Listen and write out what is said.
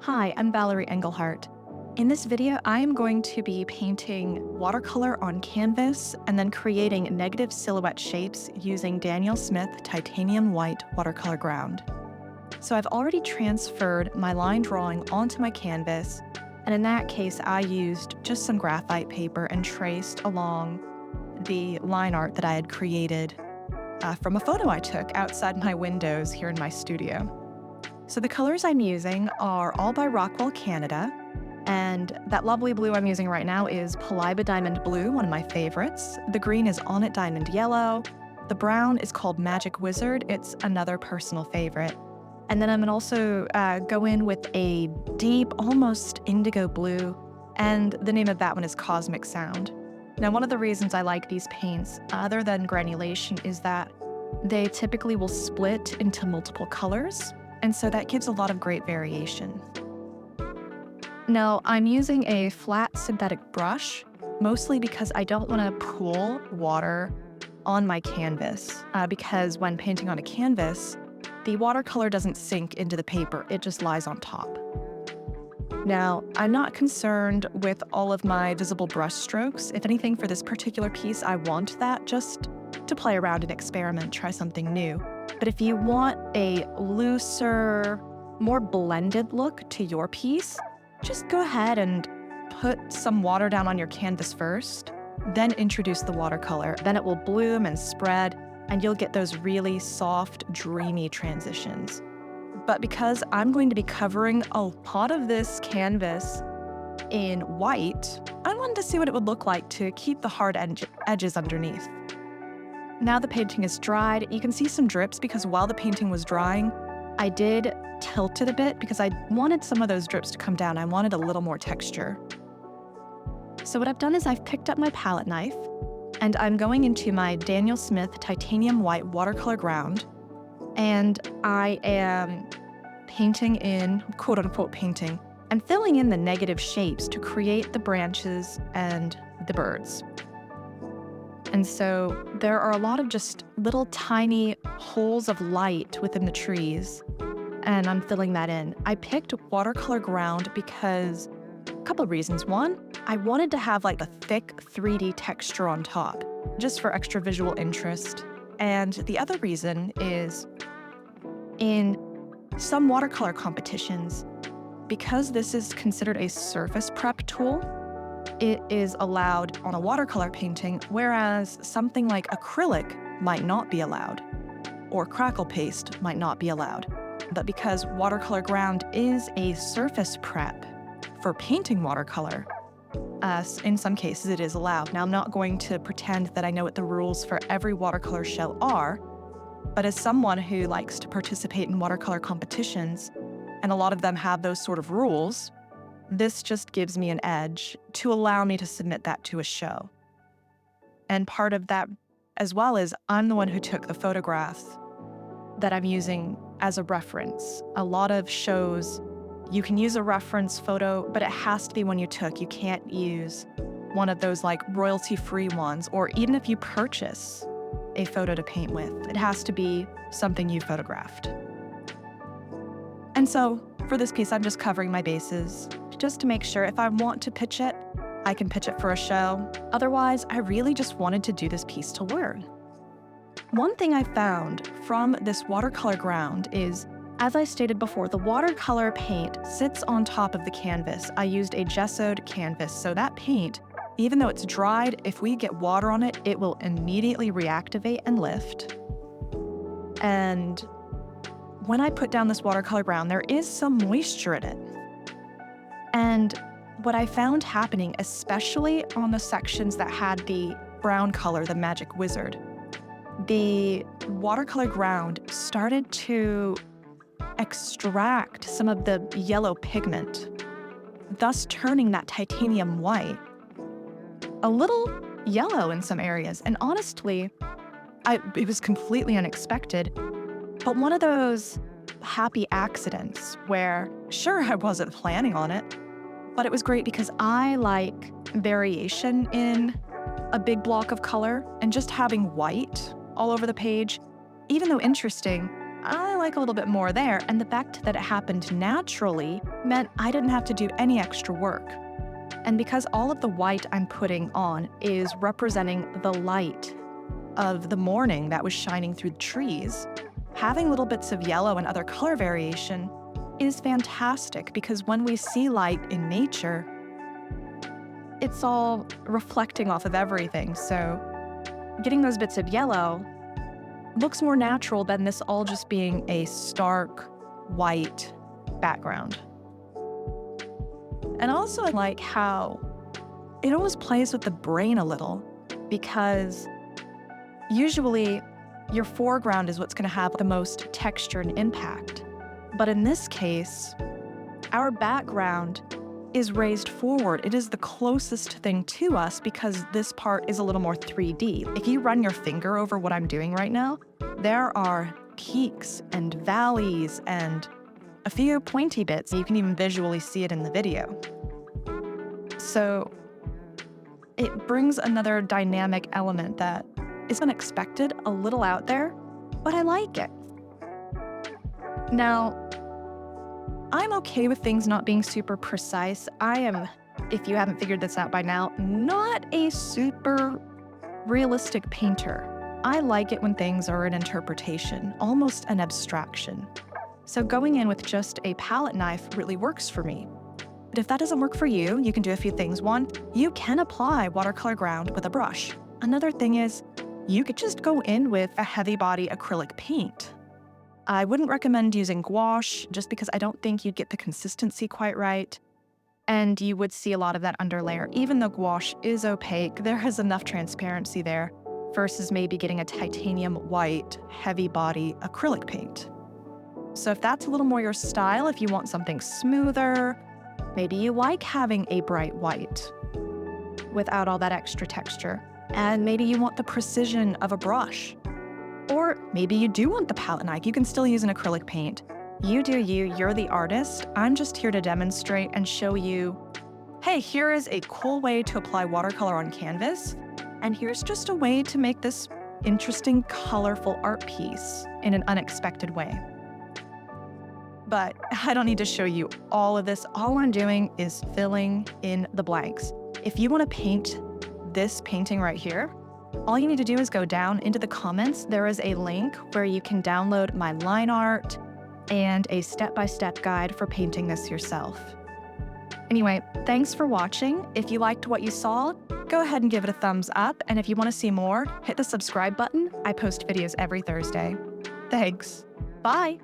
Hi, I'm Valerie Engelhart. In this video, I am going to be painting watercolor on canvas and then creating negative silhouette shapes using Daniel Smith titanium white watercolor ground. So I've already transferred my line drawing onto my canvas, and in that case, I used just some graphite paper and traced along the line art that I had created from a photo I took outside my windows here in my studio. So the colors I'm using are all by Rockwell Canada, and that lovely blue I'm using right now is Paliba Diamond Blue, one of my favorites. The green is Onnit Diamond Yellow. The brown is called Magic Wizard. It's another personal favorite. And then I'm gonna also go in with a deep, almost indigo blue, and the name of that one is Cosmic Sound. Now, one of the reasons I like these paints, other than granulation, is that they typically will split into multiple colors. And so that gives a lot of great variation. Now, I'm using a flat synthetic brush, mostly because I don't want to pool water on my canvas, because when painting on a canvas, the watercolor doesn't sink into the paper, it just lies on top. Now, I'm not concerned with all of my visible brush strokes. If anything, for this particular piece, I want that just to play around and experiment, try something new. But if you want a looser, more blended look to your piece, just go ahead and put some water down on your canvas first, then introduce the watercolor. Then it will bloom and spread, and you'll get those really soft, dreamy transitions. But because I'm going to be covering a lot of this canvas in white, I wanted to see what it would look like to keep the hard edges underneath. Now the painting is dried, you can see some drips because while the painting was drying, I did tilt it a bit because I wanted some of those drips to come down. I wanted a little more texture. So what I've done is I've picked up my palette knife and I'm going into my Daniel Smith titanium white watercolor ground, and I am painting in, quote unquote painting, and filling in the negative shapes to create the branches and the birds. And so there are a lot of just little tiny holes of light within the trees, and I'm filling that in. I picked watercolor ground because a couple of reasons. One, I wanted to have like a thick 3D texture on top, just for extra visual interest. And the other reason is in some watercolor competitions, because this is considered a surface prep tool, it is allowed on a watercolor painting, whereas something like acrylic might not be allowed, or crackle paste might not be allowed. But because watercolor ground is a surface prep for painting watercolor, in some cases it is allowed. Now, I'm not going to pretend that I know what the rules for every watercolor show are, but as someone who likes to participate in watercolor competitions, and a lot of them have those sort of rules, this just gives me an edge to allow me to submit that to a show. And part of that as well is I'm the one who took the photograph that I'm using as a reference. A lot of shows, you can use a reference photo, but it has to be one you took. You can't use one of those like royalty-free ones, or even if you purchase a photo to paint with, it has to be something you photographed. And so for this piece, I'm just covering my bases just to make sure if I want to pitch it, I can pitch it for a show. Otherwise, I really just wanted to do this piece to learn. One thing I found from this watercolor ground is, as I stated before, the watercolor paint sits on top of the canvas. I used a gessoed canvas, so that paint, even though it's dried, if we get water on it, it will immediately reactivate and lift. And when I put down this watercolor ground, there is some moisture in it. And what I found happening, especially on the sections that had the brown color, the Magic Wizard, the watercolor ground started to extract some of the yellow pigment, thus turning that titanium white a little yellow in some areas. And honestly, it was completely unexpected, but one of those happy accidents where, sure, I wasn't planning on it, but it was great because I like variation in a big block of color, and just having white all over the page, even though interesting, I like a little bit more there. And the fact that it happened naturally meant I didn't have to do any extra work. And because all of the white I'm putting on is representing the light of the morning that was shining through the trees, having little bits of yellow and other color variation is fantastic, because when we see light in nature, it's all reflecting off of everything. So getting those bits of yellow looks more natural than this all just being a stark white background. And also I like how it almost plays with the brain a little, because usually your foreground is what's going to have the most texture and impact. But in this case, our background is raised forward. It is the closest thing to us because this part is a little more 3D. If you run your finger over what I'm doing right now, there are peaks and valleys and a few pointy bits. You can even visually see it in the video. So it brings another dynamic element that is unexpected, a little out there, but I like it. Now, I'm okay with things not being super precise. I am, if you haven't figured this out by now, not a super realistic painter. I like it when things are an interpretation, almost an abstraction. So going in with just a palette knife really works for me. But if that doesn't work for you, you can do a few things. One, you can apply watercolor ground with a brush. Another thing is, you could just go in with a heavy body acrylic paint. I wouldn't recommend using gouache just because I don't think you'd get the consistency quite right. And you would see a lot of that underlayer. Even though gouache is opaque, there is enough transparency there versus maybe getting a titanium white, heavy body acrylic paint. So if that's a little more your style, if you want something smoother, maybe you like having a bright white without all that extra texture. And maybe you want the precision of a brush. Or maybe you do want the palette knife. You can still use an acrylic paint. You do you, you're the artist. I'm just here to demonstrate and show you, hey, here is a cool way to apply watercolor on canvas. And here's just a way to make this interesting, colorful art piece in an unexpected way. But I don't need to show you all of this. All I'm doing is filling in the blanks. If you want to paint this painting right here, all you need to do is go down into the comments. There is a link where you can download my line art and a step-by-step guide for painting this yourself. Anyway, thanks for watching. If you liked what you saw, go ahead and give it a thumbs up. And if you want to see more, hit the subscribe button. I post videos every Thursday. Thanks. Bye.